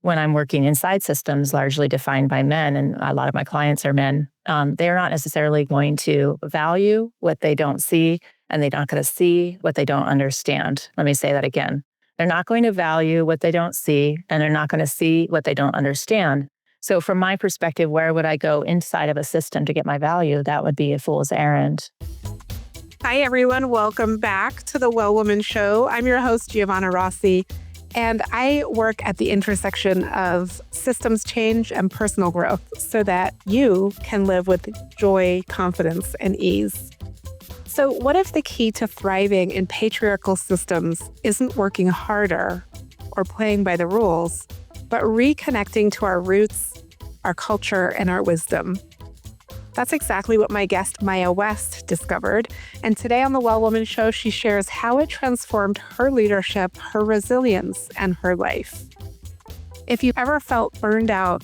when I'm working inside systems largely defined by men, and a lot of my clients are men, they're not necessarily going to value what they don't see, and they're not going to see what they don't understand. Let me say that again. They're not going to value what they don't see, and they're not going to see what they don't understand. So from my perspective, where would I go inside of a system to get my value? That would be a fool's errand. Hi, everyone. Welcome back to the Well Woman Show. I'm your host, Giovanna Rossi, and I work at the intersection of systems change and personal growth so that you can live with joy, confidence, and ease. So what if the key to thriving in patriarchal systems isn't working harder or playing by the rules, but reconnecting to our roots, our culture, and our wisdom? That's exactly what my guest, Maija West, discovered. And today on the Well Woman Show, she shares how it transformed her leadership, her resilience, and her life. If you've ever felt burned out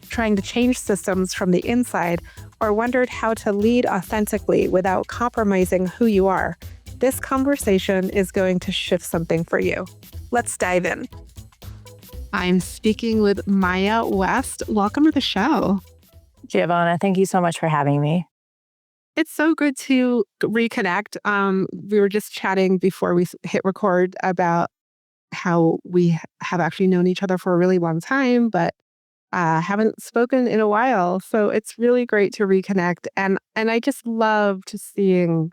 trying to change systems from the inside, or wondered how to lead authentically without compromising who you are, this conversation is going to shift something for you. Let's dive in. I'm speaking with Maija West. Welcome to the show. Giovanna, thank you so much for having me. It's so good to reconnect. We were just chatting before we hit record about how we have actually known each other for a really long time, but haven't spoken in a while. So it's really great to reconnect. And I just loved seeing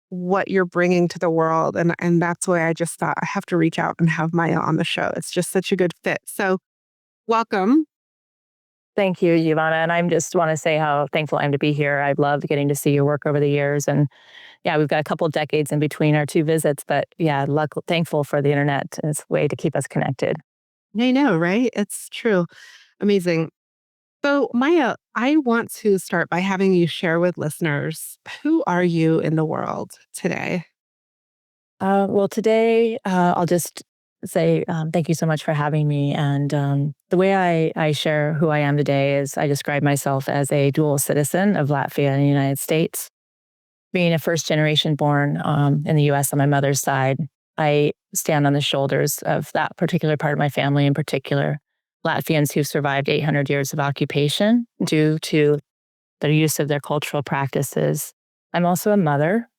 what you're bringing to the world. And that's why I just thought I have to reach out and have Maija on the show. It's just such a good fit. So welcome. Thank you, Giovanna. And I just want to say how thankful I am to be here. I've loved getting to see your work over the years. And yeah, we've got a couple of decades in between our two visits. But yeah, thankful for the internet. It's a way to keep us connected. I know, right? It's true. Amazing. So Maija, I want to start by having you share with listeners, who are you in the world today? Well, today I'll just say thank you so much for having me. And the way I share who I am today is I describe myself as a dual citizen of Latvia and the United States. Being a first generation born in the US on my mother's side, I stand on the shoulders of that particular part of my family, in particular, Latvians who've survived 800 years of occupation due to the use of their cultural practices. I'm also a mother.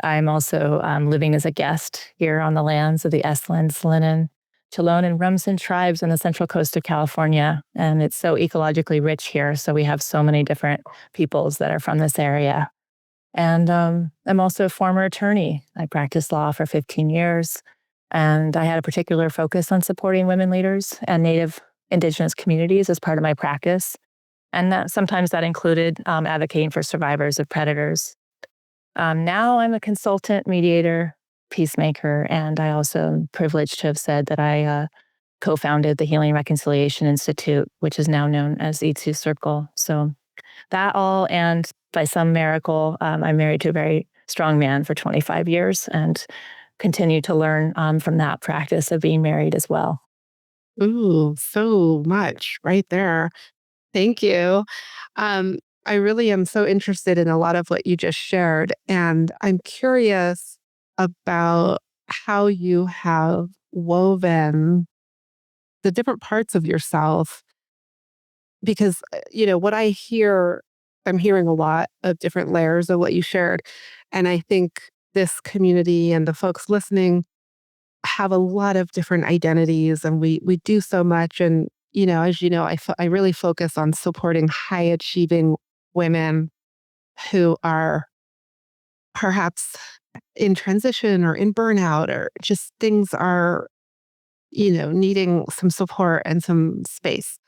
I'm also living as a guest here on the lands of the Estland, Salinan, Chalone, and Rumsen tribes on the central coast of California. And it's so ecologically rich here. So we have so many different peoples that are from this area. And I'm also a former attorney. I practiced law for 15 years. And I had a particular focus on supporting women leaders and Native Indigenous communities as part of my practice. And sometimes that included advocating for survivors of predators. Now I'm a consultant, mediator, peacemaker, and I also am privileged to have said that I co-founded the Healing Reconciliation Institute, which is now known as Itsu Circle. So that all, and by some miracle, I'm married to a very strong man for 25 years and continue to learn from that practice of being married as well. Ooh, so much right there. Thank you. I really am so interested in a lot of what you just shared. And I'm curious about how you have woven the different parts of yourself. Because, what I hear, I'm hearing a lot of different layers of what you shared. And I think this community and the folks listening have a lot of different identities, and we do so much. And, as you know, I really focus on supporting high achieving women who are perhaps in transition or in burnout, or just things are, needing some support and some space.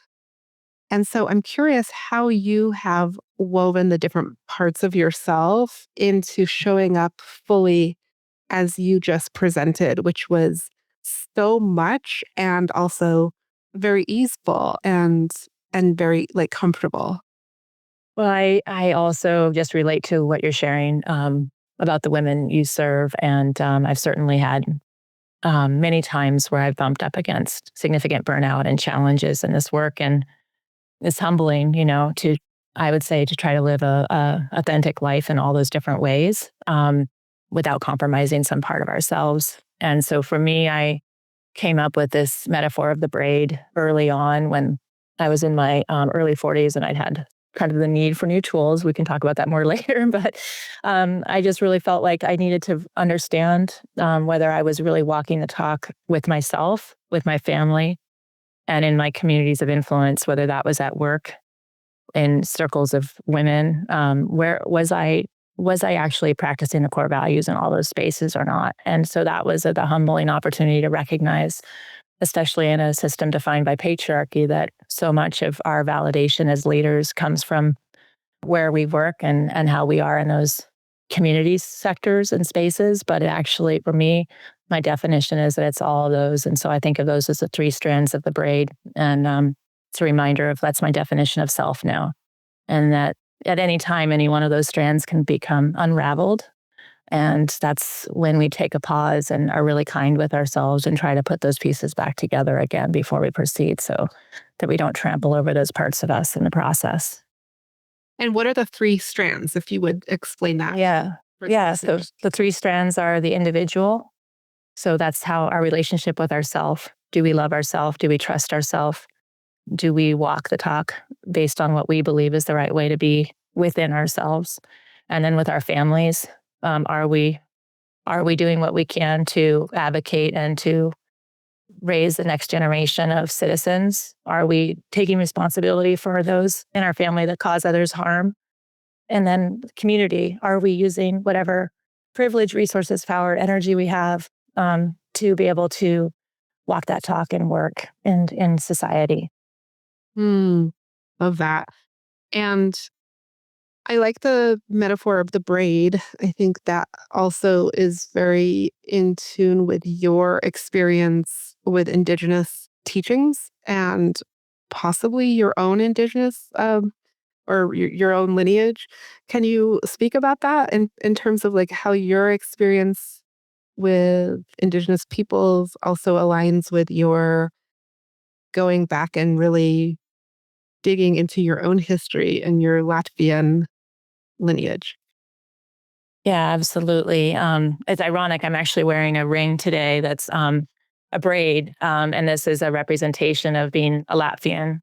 And so I'm curious how you have woven the different parts of yourself into showing up fully as you just presented, which was so much and also very easeful and very comfortable. Well, I also just relate to what you're sharing about the women you serve. And I've certainly had many times where I've bumped up against significant burnout and challenges in this work. And it's humbling, I would say, to try to live a authentic life in all those different ways without compromising some part of ourselves. And so for me, I came up with this metaphor of the braid early on when I was in my early 40s and I'd had kind of the need for new tools. We can talk about that more later, but I just really felt like I needed to understand whether I was really walking the talk with myself, with my family, and in my communities of influence, whether that was at work, in circles of women, where was I actually practicing the core values in all those spaces or not? And so that was the humbling opportunity to recognize, especially in a system defined by patriarchy, that so much of our validation as leaders comes from where we work and how we are in those community sectors and spaces. But it actually, for me, my definition is that it's all of those. And so I think of those as the three strands of the braid. And it's a reminder of that's my definition of self now. And that at any time, any one of those strands can become unraveled. And that's when we take a pause and are really kind with ourselves and try to put those pieces back together again before we proceed so that we don't trample over those parts of us in the process. And what are the three strands, if you would explain that? Yeah. for the Yeah. So listeners? the three strands are the individual. So that's how our relationship with ourself. Do we love ourselves? Do we trust ourselves? Do we walk the talk based on what we believe is the right way to be within ourselves? And then with our families, are we doing what we can to advocate and to raise the next generation of citizens? Are we taking responsibility for those in our family that cause others harm? And then community, are we using whatever privilege, resources, power, energy we have to be able to walk that talk and work in society? Hmm. Love that. And I like the metaphor of the braid. I think that also is very in tune with your experience with Indigenous teachings and possibly your own Indigenous or your own lineage. Can you speak about that in terms of like how your experience with Indigenous peoples also aligns with your going back and really digging into your own history and your Latvian lineage? Yeah, absolutely. It's ironic. I'm actually wearing a ring today that's a braid, and this is a representation of being a Latvian,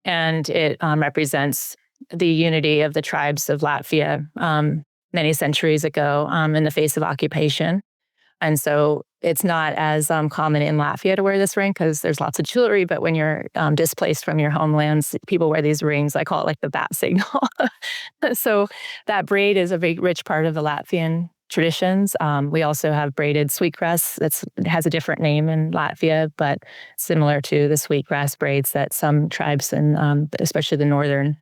and it represents the unity of the tribes of Latvia many centuries ago in the face of occupation. And so it's not as common in Latvia to wear this ring because there's lots of jewelry. But when you're displaced from your homelands, people wear these rings. I call it like the bat signal. So that braid is a big, rich part of the Latvian traditions. We also have braided sweetgrass. It has a different name in Latvia, but similar to the sweetgrass braids that some tribes, and especially the northern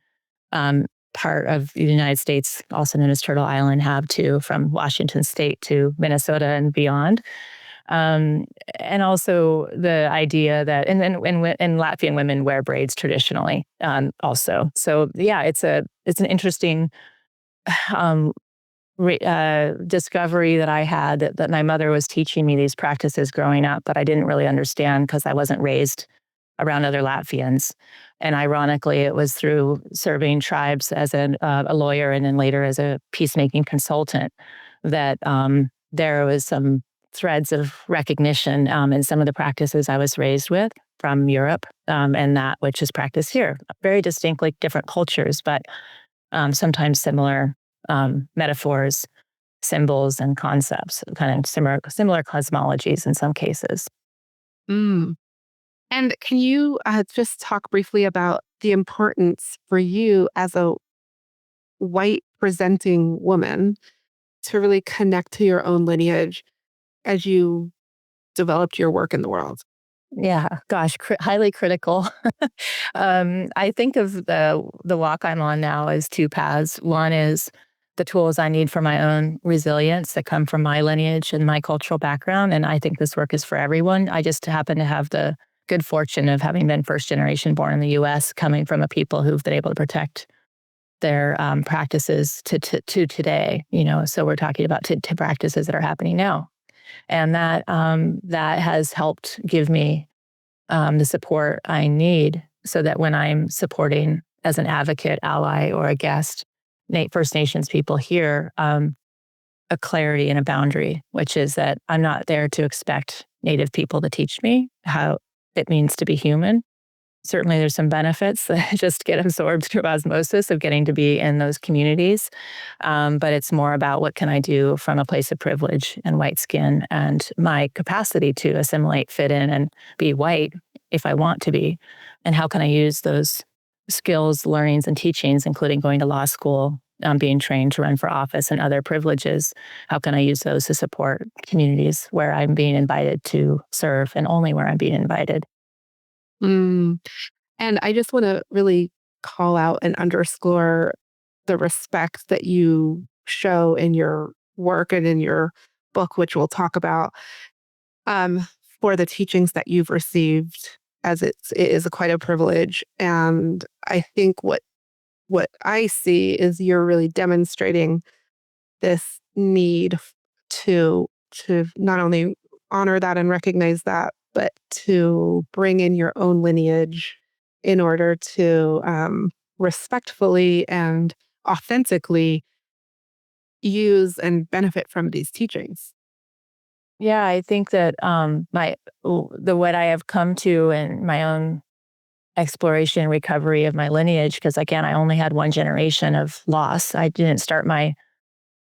um, part of the United States, also known as Turtle Island, have too, from Washington State to Minnesota and beyond. Um, and also the idea that, and then and Latvian women wear braids traditionally, also. So yeah, it's an interesting um, discovery that I had that my mother was teaching me these practices growing up, but I didn't really understand because I wasn't raised around other Latvians. And ironically, it was through serving tribes as a lawyer and then later as a peacemaking consultant that there was some threads of recognition in some of the practices I was raised with from Europe and that which is practiced here. Very distinctly different cultures, but sometimes similar metaphors, symbols, and concepts, kind of similar cosmologies in some cases. Mm. And can you just talk briefly about the importance for you as a white presenting woman to really connect to your own lineage as you developed your work in the world? Yeah, gosh, highly critical. I think of the walk I'm on now as two paths. One is the tools I need for my own resilience that come from my lineage and my cultural background, and I think this work is for everyone. I just happen to have the good fortune of having been first generation born in the U.S., coming from a people who've been able to protect their practices to today. So we're talking about to practices that are happening now, and that has helped give me the support I need so that when I'm supporting as an advocate, ally, or a guest, First Nations people here, a clarity and a boundary, which is that I'm not there to expect Native people to teach me how it means to be human. Certainly, there's some benefits that just get absorbed through osmosis of getting to be in those communities. But it's more about what can I do from a place of privilege and white skin and my capacity to assimilate, fit in, and be white if I want to be. And how can I use those skills, learnings, and teachings, including going to law school, being trained to run for office and other privileges? How can I use those to support communities where I'm being invited to serve and only where I'm being invited? Mm. And I just want to really call out and underscore the respect that you show in your work and in your book, which we'll talk about, um, for the teachings that you've received, as it is quite a privilege. And I think what I see is you're really demonstrating this need to not only honor that and recognize that, but to bring in your own lineage in order to respectfully and authentically use and benefit from these teachings. Yeah, I think that the what I have come to in my own exploration and recovery of my lineage, because again, I only had one generation of loss. I didn't start my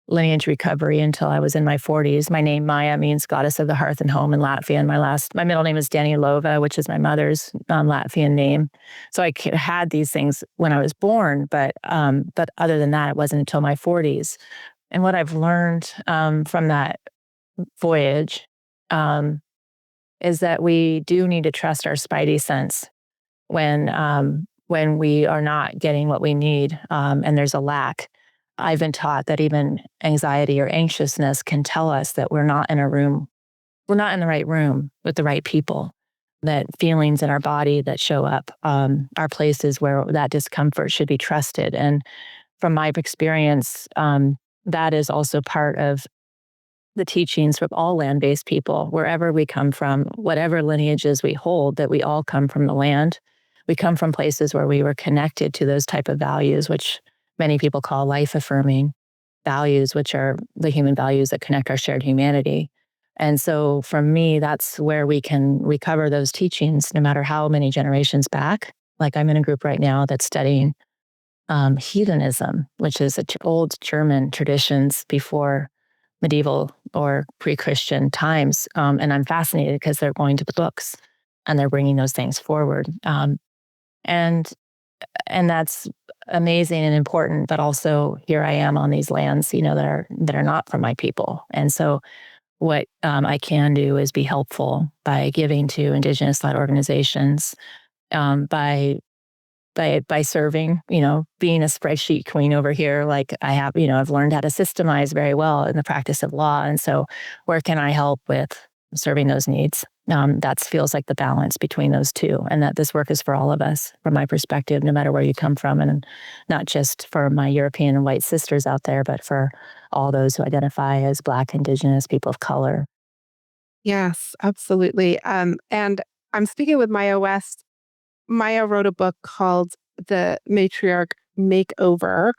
lineage recovery until I was in my 40s. My name Maija means goddess of the hearth and home in Latvian. My middle name is Danilova, which is my mother's Latvian name. So had these things when I was born, but other than that, it wasn't until my 40s. And what I've learned from that voyage um, is that we do need to trust our spidey sense when we are not getting what we need, and there's a lack. I've been taught that even anxiety or anxiousness can tell us that we're not in the right room with the right people. That feelings in our body that show up are places where that discomfort should be trusted. And from my experience, that is also part of the teachings from all land-based people, wherever we come from, whatever lineages we hold, that we all come from the land. We come from places where we were connected to those type of values, which many people call life-affirming values, which are the human values that connect our shared humanity. And so for me, that's where we can recover those teachings, no matter how many generations back. Like I'm in a group right now that's studying heathenism, which is old German traditions before medieval or pre-Christian times. And I'm fascinated because they're going to the books and they're bringing those things forward. And and that's amazing and important. But also, here I am on these lands, that are not from my people. And so, what I can do is be helpful by giving to Indigenous-led organizations, by by serving, being a spreadsheet queen over here, like I have, I've learned how to systemize very well in the practice of law. And so where can I help with serving those needs? That feels like the balance between those two, and that this work is for all of us, from my perspective, no matter where you come from, and not just for my European and white sisters out there, but for all those who identify as Black, Indigenous, people of color. Yes, absolutely. And I'm speaking with Maija West. Maija wrote a book called The Matriarch Makeover,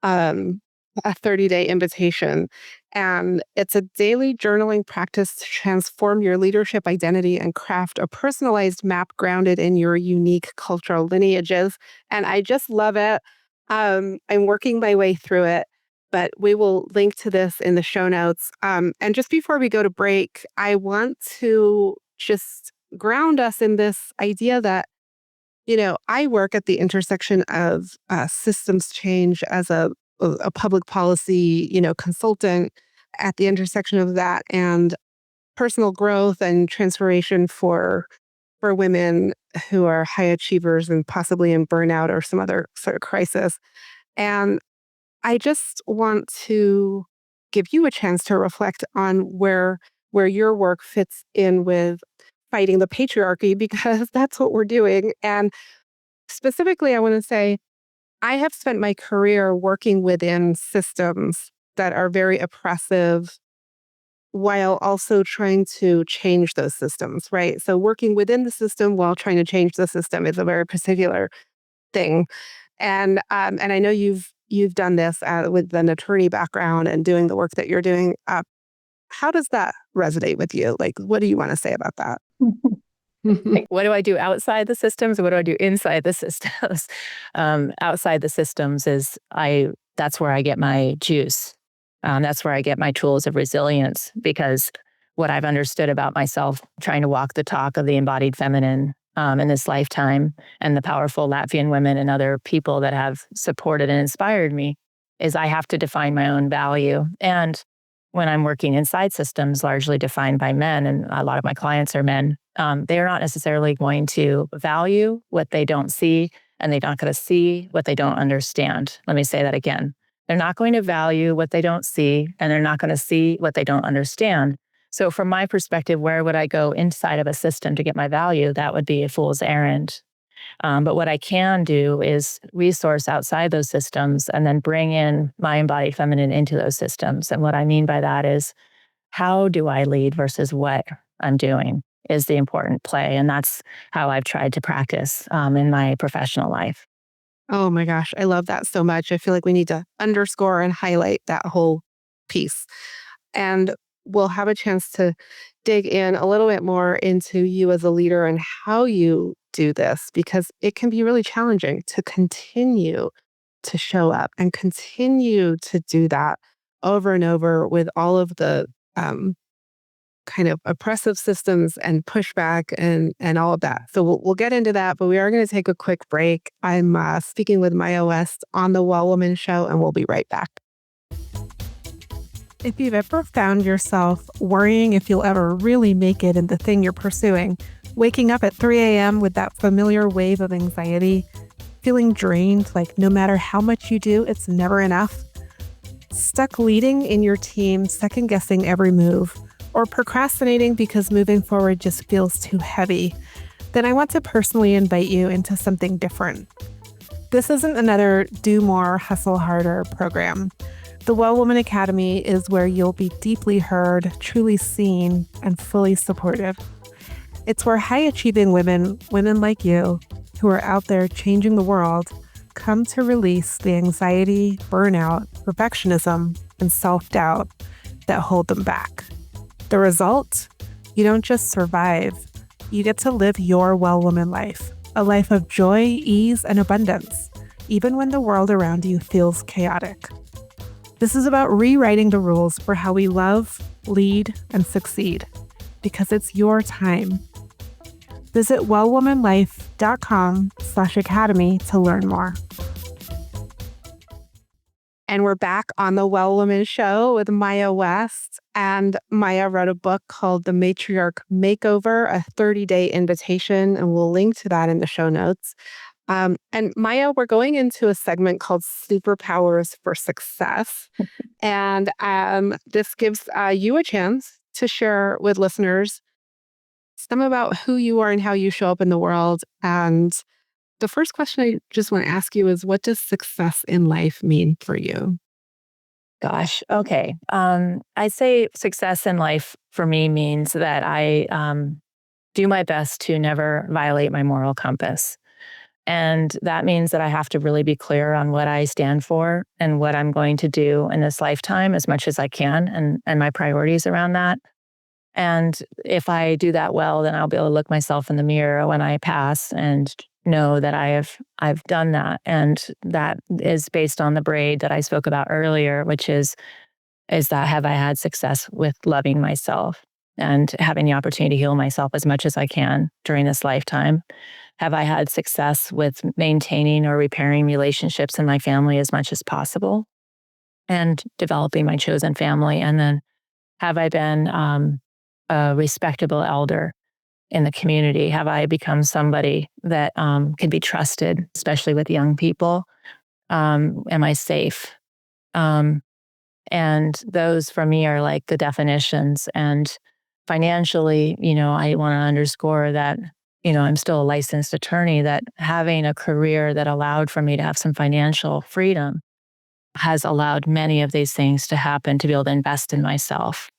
um, a 30-day invitation. And it's a daily journaling practice to transform your leadership identity and craft a personalized map grounded in your unique cultural lineages. And I just love it. I'm working my way through it, but we will link to this in the show notes. And just before we go to break, I want to just ground us in this idea that I work at the intersection of systems change as a public policy, consultant at the intersection of that and personal growth and transformation for women who are high achievers and possibly in burnout or some other sort of crisis. And I just want to give you a chance to reflect on where your work fits in with fighting the patriarchy because that's what we're doing. And specifically, I want to say I have spent my career working within systems that are very oppressive while also trying to change those systems, right? So working within the system while trying to change the system is a very particular thing. And I know you've done this with an attorney background and doing the work that you're doing. How does that resonate with you? Like, what do you want to say about that? Like, what do I do outside the systems? What do I do inside the systems? Outside the systems that's where I get my juice. That's where I get my tools of resilience, because what I've understood about myself, trying to walk the talk of the embodied feminine in this lifetime, and the powerful Latvian women and other people that have supported and inspired me, is I have to define my own value. And when I'm working inside systems largely defined by men, and a lot of my clients are men, they are not necessarily going to value what they don't see, and they're not going to see what they don't understand. Let me say that again. They're not going to value what they don't see, and they're not going to see what they don't understand. So, from my perspective, where would I go inside of a system to get my value? That would be a fool's errand. But what I can do is resource outside those systems and then bring in my embodied feminine into those systems. And what I mean by that is, how do I lead versus what I'm doing is the important play. And that's how I've tried to practice in my professional life. Oh my gosh, I love that so much. I feel like we need to underscore and highlight that whole piece. And we'll have a chance to dig in a little bit more into you as a leader and how you do this, because it can be really challenging to continue to show up and continue to do that over and over with all of the um, kind of oppressive systems and pushback and all of that. So we'll get into that, but we are going to take a quick break. I'm speaking with Maija West on the Well Woman Show, and we'll be right back. If you've ever found yourself worrying if you'll ever really make it in the thing you're pursuing, waking up at 3 a.m. with that familiar wave of anxiety, feeling drained, like no matter how much you do, it's never enough, stuck leading in your team, second guessing every move, or procrastinating because moving forward just feels too heavy, then I want to personally invite you into something different. This isn't another do more, hustle harder program. The Well Woman Academy is where you'll be deeply heard, truly seen, and fully supported. It's where high-achieving women like you, who are out there changing the world, come to release the anxiety, burnout, perfectionism, and self-doubt that hold them back. The result? You don't just survive. You get to live your well woman life, a life of joy, ease, and abundance, even when the world around you feels chaotic. This is about rewriting the rules for how we love, lead, and succeed, because it's your time. Visit wellwomanlife.com/academy to learn more. And we're back on the Well Woman Show with Maija West. And Maija wrote a book called The Matriarch Makeover, a 30-day invitation, and we'll link to that in the show notes. And Maija, we're going into a segment called Superpowers for Success. And this gives you a chance to share with listeners some about who you are and how you show up in the world. And the first question I just want to ask you is, what does success in life mean for you? Gosh, okay. I'd say success in life for me means that I do my best to never violate my moral compass. And that means that I have to really be clear on what I stand for and what I'm going to do in this lifetime as much as I can, and my priorities around that. And if I do that well, then I'll be able to look myself in the mirror when I pass and know that I've done that. And that is based on the braid that I spoke about earlier, which is that have I had success with loving myself and having the opportunity to heal myself as much as I can during this lifetime? Have I had success with maintaining or repairing relationships in my family as much as possible and developing my chosen family? And then have I been a respectable elder in the community? Have I become somebody that can be trusted, especially with young people? Am I safe? And those for me are like the definitions. And financially, I want to underscore that, I'm still a licensed attorney, that having a career that allowed for me to have some financial freedom has allowed many of these things to happen, to be able to invest in myself.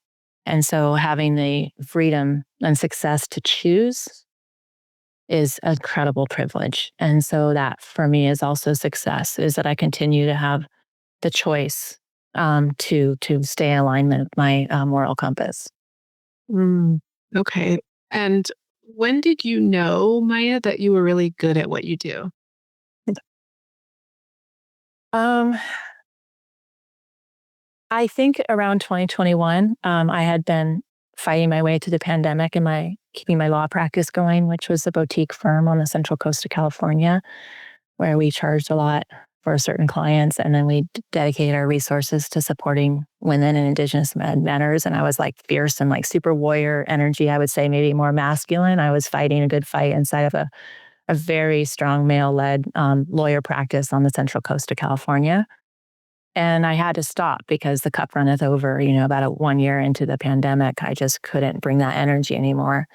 And so having the freedom and success to choose is an incredible privilege. And so that for me is also success, is that I continue to have the choice to stay in alignment with my moral compass. Mm, okay. And when did you know, Maya, that you were really good at what you do? Um, I think around 2021, I had been fighting my way to the pandemic and my keeping my law practice going, which was a boutique firm on the central coast of California, where we charged a lot for certain clients, and then we dedicated our resources to supporting women and Indigenous matters. And I was like fierce and like super warrior energy. I would say maybe more masculine. I was fighting a good fight inside of a very strong male-led lawyer practice on the central coast of California. And I had to stop because the cup runneth over, about 1 year into the pandemic. I just couldn't bring that energy anymore.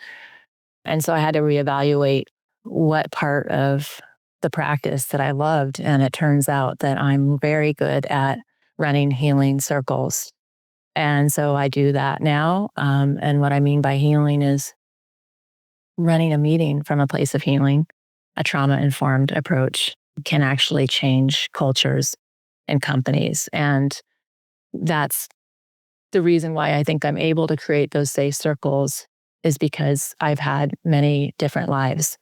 And so I had to reevaluate what part of the practice that I loved. And it turns out that I'm very good at running healing circles. And so I do that now. And what I mean by healing is running a meeting from a place of healing. A trauma informed approach can actually change cultures and companies. And that's the reason why I think I'm able to create those safe circles is because I've had many different lives.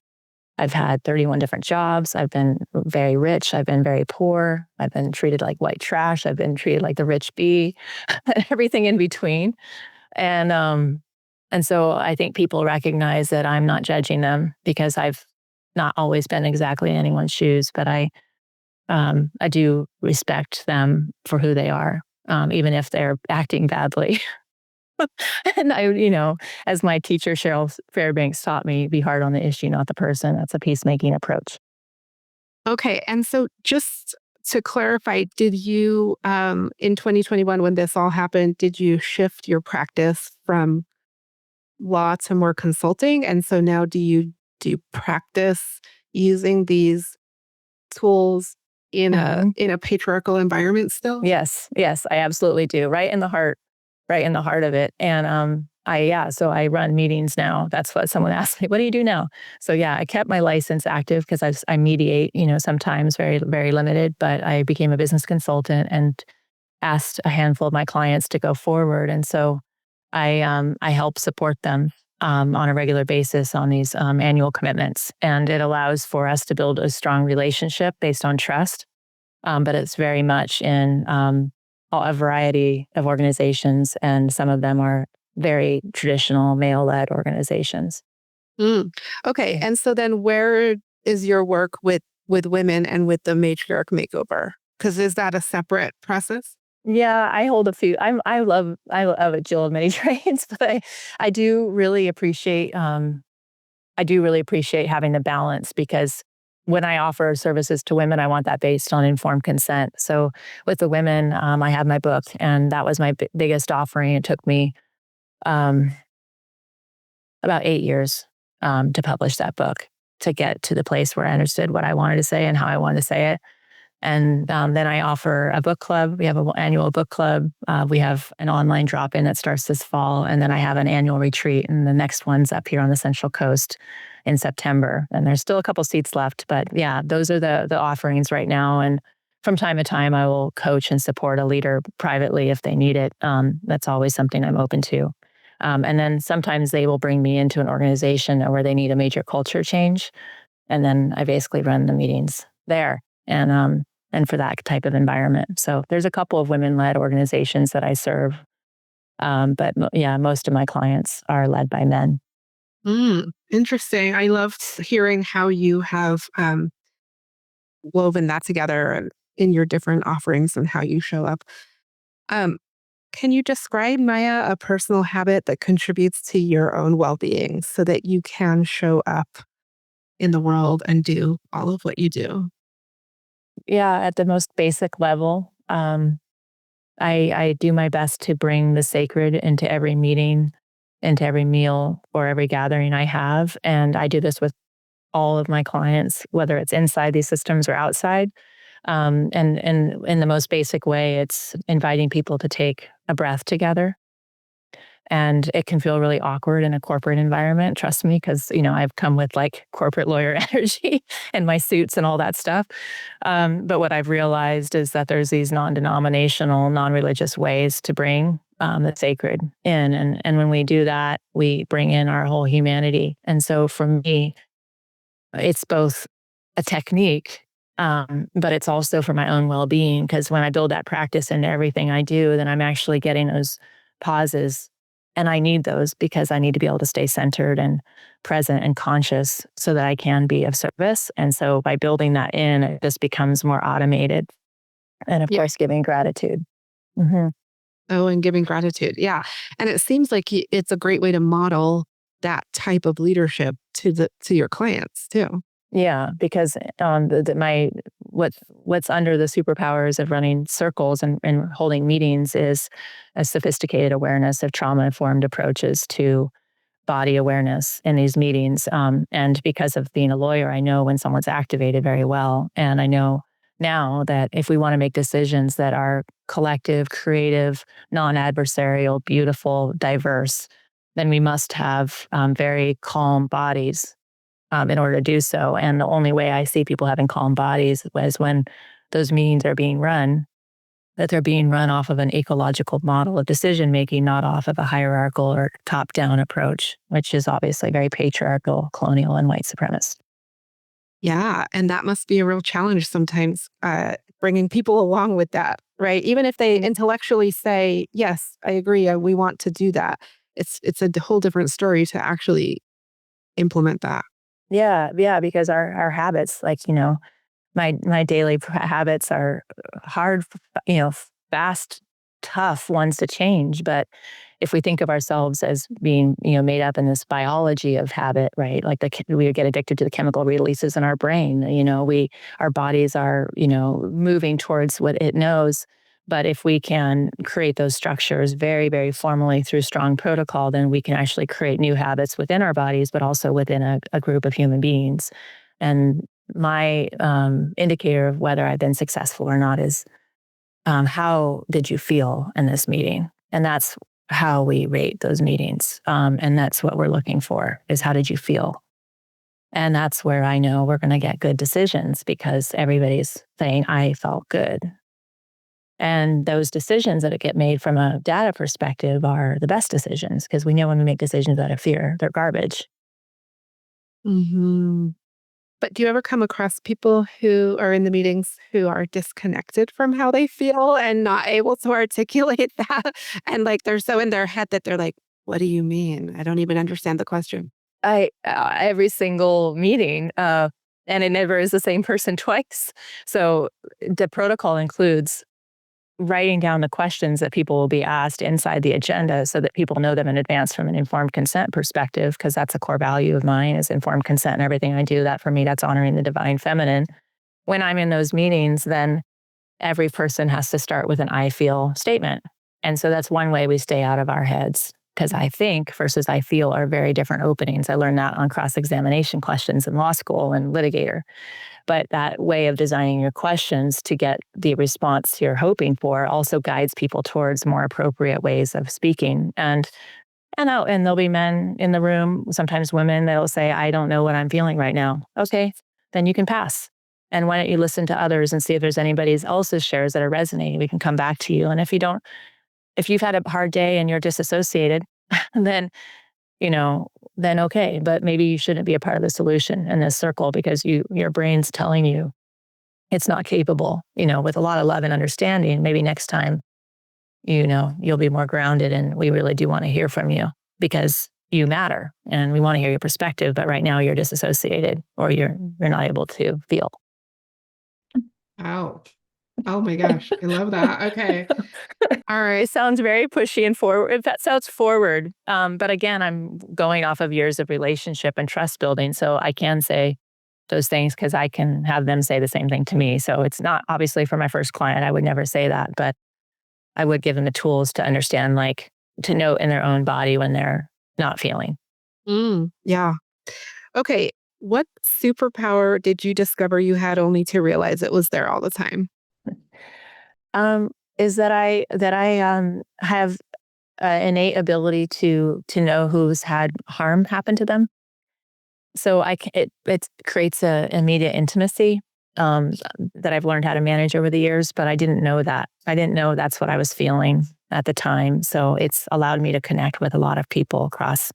I've had 31 different jobs. I've been very rich. I've been very poor. I've been treated like white trash. I've been treated like the rich bee, everything in between. And so I think people recognize that I'm not judging them because I've not always been exactly in anyone's shoes, but I do respect them for who they are, even if they're acting badly. And as my teacher Cheryl Fairbanks taught me, be hard on the issue, not the person. That's a peacemaking approach. Okay. And so just to clarify, did you, in 2021, when this all happened, did you shift your practice from law to more consulting? And so now do you practice using these tools Mhm. in a patriarchal environment still? Yes, yes, I absolutely do. Right in the heart of it. And so I run meetings now. That's what someone asked me. What do you do now? So yeah, I kept my license active because I mediate. Sometimes very very limited, but I became a business consultant and asked a handful of my clients to go forward. And so I help support them on a regular basis on these annual commitments, and it allows for us to build a strong relationship based on trust. But it's very much in a variety of organizations, and some of them are very traditional male-led organizations. Mm. Okay. Yeah. And so then where is your work with women and with the matriarch makeover? Because is that a separate process? Yeah, I hold a few. I love a Jill of many trades, but I do really appreciate having the balance because when I offer services to women, I want that based on informed consent. So with the women, I have my book, and that was my biggest offering. It took me um, about 8 years to publish that book to get to the place where I understood what I wanted to say and how I wanted to say it. And then I offer a book club. We have an annual book club. We have an online drop in that starts this fall. And then I have an annual retreat. And the next one's up here on the Central Coast in September. And there's still a couple seats left. But yeah, those are the offerings right now. And from time to time, I will coach and support a leader privately if they need it. That's always something I'm open to. And then sometimes they will bring me into an organization where they need a major culture change. And then I basically run the meetings there. And for that type of environment. So there's a couple of women-led organizations that I serve, but yeah, most of my clients are led by men. Interesting. I love hearing how you have woven that together in your different offerings and how you show up. Um, can you describe, Maya, a personal habit that contributes to your own well being so that you can show up in the world and do all of what you do? Yeah, at the most basic level, I do my best to bring the sacred into every meeting, into every meal, or every gathering I have, and I do this with all of my clients, whether it's inside these systems or outside. And in the most basic way, it's inviting people to take a breath together. And it can feel really awkward in a corporate environment, trust me, because, I've come with like corporate lawyer energy and my suits and all that stuff. But what I've realized is that there's these non-denominational, non-religious ways to bring the sacred in. And when we do that, we bring in our whole humanity. And so for me, it's both a technique, but it's also for my own well-being, because when I build that practice into everything I do, then I'm actually getting those pauses. And I need those because I need to be able to stay centered and present and conscious so that I can be of service. And so by building that in, it just becomes more automated. And of Yeah. course, giving gratitude. Mm-hmm. Oh, and giving gratitude. Yeah. And it seems like it's a great way to model that type of leadership to your clients too. Yeah, because what's under the superpowers of running circles and holding meetings is a sophisticated awareness of trauma-informed approaches to body awareness in these meetings. And because of being a lawyer, I know when someone's activated very well. And I know now that if we want to make decisions that are collective, creative, non-adversarial, beautiful, diverse, then we must have very calm bodies in order to do so. And the only way I see people having calm bodies is when those meetings are being run, that they're being run off of an ecological model of decision making, not off of a hierarchical or top down approach, which is obviously very patriarchal, colonial, and white supremacist. Yeah. And that must be a real challenge sometimes, bringing people along with that, right? Even if they intellectually say, yes, I agree, we want to do that. It's a whole different story to actually implement that. Yeah, yeah, because our habits, like my daily habits are hard, fast, tough ones to change. But if we think of ourselves as being, made up in this biology of habit, right? Like we get addicted to the chemical releases in our brain. Our bodies are, moving towards what it knows. But if we can create those structures very, very formally through strong protocol, then we can actually create new habits within our bodies, but also within a group of human beings. And my indicator of whether I've been successful or not is how did you feel in this meeting? And that's how we rate those meetings. And that's what we're looking for is how did you feel? And that's where I know we're going to get good decisions because everybody's saying, I felt good. And those decisions that get made from a data perspective are the best decisions because we know when we make decisions out of fear, they're garbage. Hmm. But do you ever come across people who are in the meetings who are disconnected from how they feel and not able to articulate that? And like they're so in their head that they're like, what do you mean? I don't even understand the question. Every single meeting, and it never is the same person twice. So the protocol includes writing down the questions that people will be asked inside the agenda so that people know them in advance from an informed consent perspective, because that's a core value of mine is informed consent and everything I do. That for me, that's honoring the divine feminine. When I'm in those meetings, then every person has to start with an I feel statement. And so that's one way we stay out of our heads because I think versus I feel are very different openings. I learned that on cross-examination questions in law school and litigator. But that way of designing your questions to get the response you're hoping for also guides people towards more appropriate ways of speaking. And there'll be men in the room, sometimes women, they'll say, I don't know what I'm feeling right now. Okay, then you can pass. And why don't you listen to others and see if there's anybody else's shares that are resonating? We can come back to you. And if you've had a hard day and you're disassociated, then, then okay. But maybe you shouldn't be a part of the solution in this circle because your brain's telling you it's not capable, with a lot of love and understanding. Maybe next time, you'll be more grounded and we really do want to hear from you because you matter and we want to hear your perspective. But right now you're disassociated or you're not able to feel. Oh, oh my gosh. I love that. Okay. All right. It sounds very pushy and forward. That sounds forward. But again, I'm going off of years of relationship and trust building. So I can say those things because I can have them say the same thing to me. So it's not obviously for my first client, I would never say that, but I would give them the tools to understand, like to know in their own body when they're not feeling. Yeah. Okay. What superpower did you discover you had only to realize it was there all the time? Is that I have innate ability to know who's had harm happen to them. So it creates a immediate intimacy that I've learned how to manage over the years, but I didn't know that. I didn't know that's what I was feeling at the time. So it's allowed me to connect with a lot of people across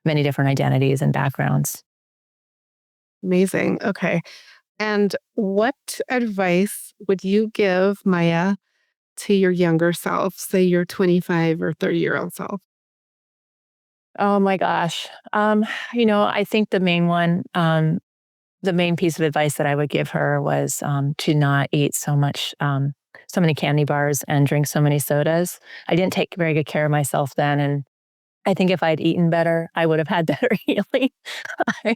many different identities and backgrounds. Amazing. Okay. And what advice would you give, Maija, to your younger self, say your 25 or 30-year-old self? Oh my gosh. I think the main piece of advice that I would give her was to not eat so many candy bars and drink so many sodas. I didn't take very good care of myself then, and I think if I'd eaten better, I would have had better healing. I-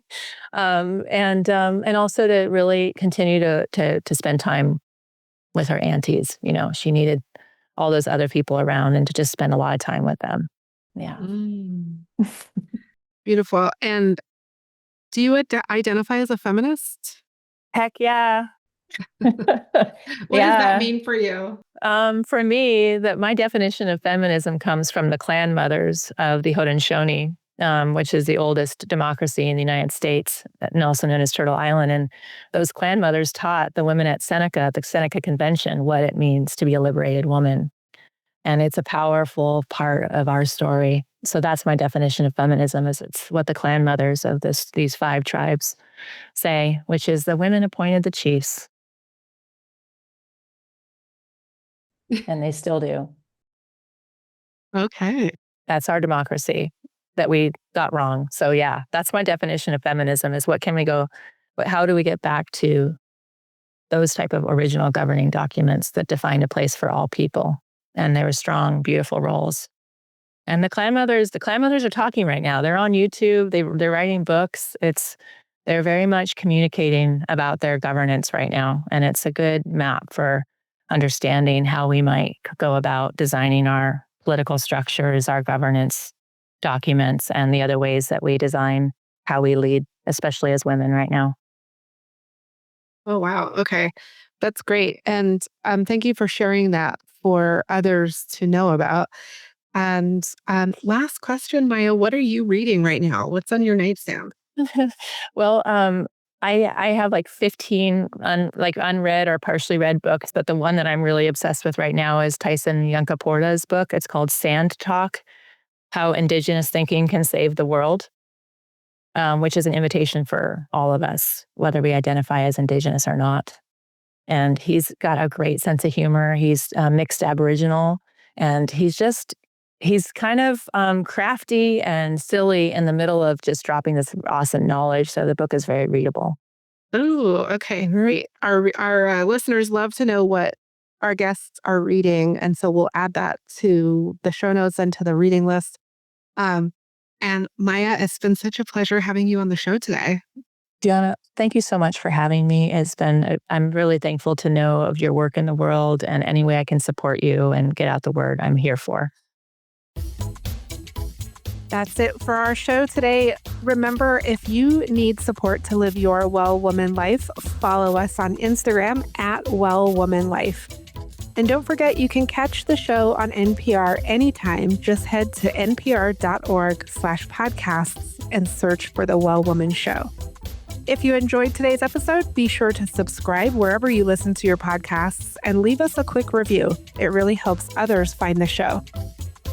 and also to really continue to spend time with her aunties. She needed all those other people around and to just spend a lot of time with them. Yeah. Mm. Beautiful. And do you identify as a feminist? Heck yeah. What does that Yeah. mean for you? For me, that my definition of feminism comes from the clan mothers of the Haudenosaunee, which is the oldest democracy in the United States, and also known as Turtle Island. And those clan mothers taught the women at the Seneca Convention, what it means to be a liberated woman. And it's a powerful part of our story. So that's my definition of feminism, is it's what the clan mothers of these 5 tribes say, which is the women appointed the chiefs, and they still do. Okay. That's our democracy that we got wrong. So yeah, that's my definition of feminism, is how do we get back to those type of original governing documents that define a place for all people and their strong, beautiful roles. And the clan mothers are talking right now. They're on YouTube. They're writing books. They're very much communicating about their governance right now, and it's a good map for understanding how we might go about designing our political structures, our governance documents, and the other ways that we design how we lead, especially as women right now. Oh, wow. Okay. That's great. And thank you for sharing that for others to know about. And last question, Maya, what are you reading right now? What's on your nightstand? Well, I have like 15 unread or partially read books, but the one that I'm really obsessed with right now is Tyson Yunkaporta's book. It's called Sand Talk: How Indigenous Thinking Can Save the World, which is an invitation for all of us, whether we identify as Indigenous or not. And he's got a great sense of humor. He's mixed Aboriginal, and he's kind of crafty and silly in the middle of just dropping this awesome knowledge. So the book is very readable. Ooh, okay, great. Our listeners love to know what our guests are reading, and so we'll add that to the show notes and to the reading list. Um, and Maya, it's been such a pleasure having you on the show today. Diana, thank you so much for having me. I'm really thankful to know of your work in the world, and any way I can support you and get out the word, I'm here for. That's it for our show today. Remember, if you need support to live your Well Woman life, follow us on Instagram at Well Woman Life. And don't forget, you can catch the show on NPR anytime. Just head to npr.org/podcasts and search for The Well Woman Show. If you enjoyed today's episode, be sure to subscribe wherever you listen to your podcasts and leave us a quick review. It really helps others find the show.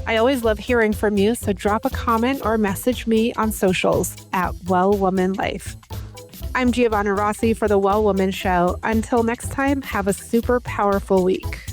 I always love hearing from you, so drop a comment or message me on socials at Well Woman Life. I'm Giovanna Rossi for The Well Woman Show. Until next time, have a super powerful week.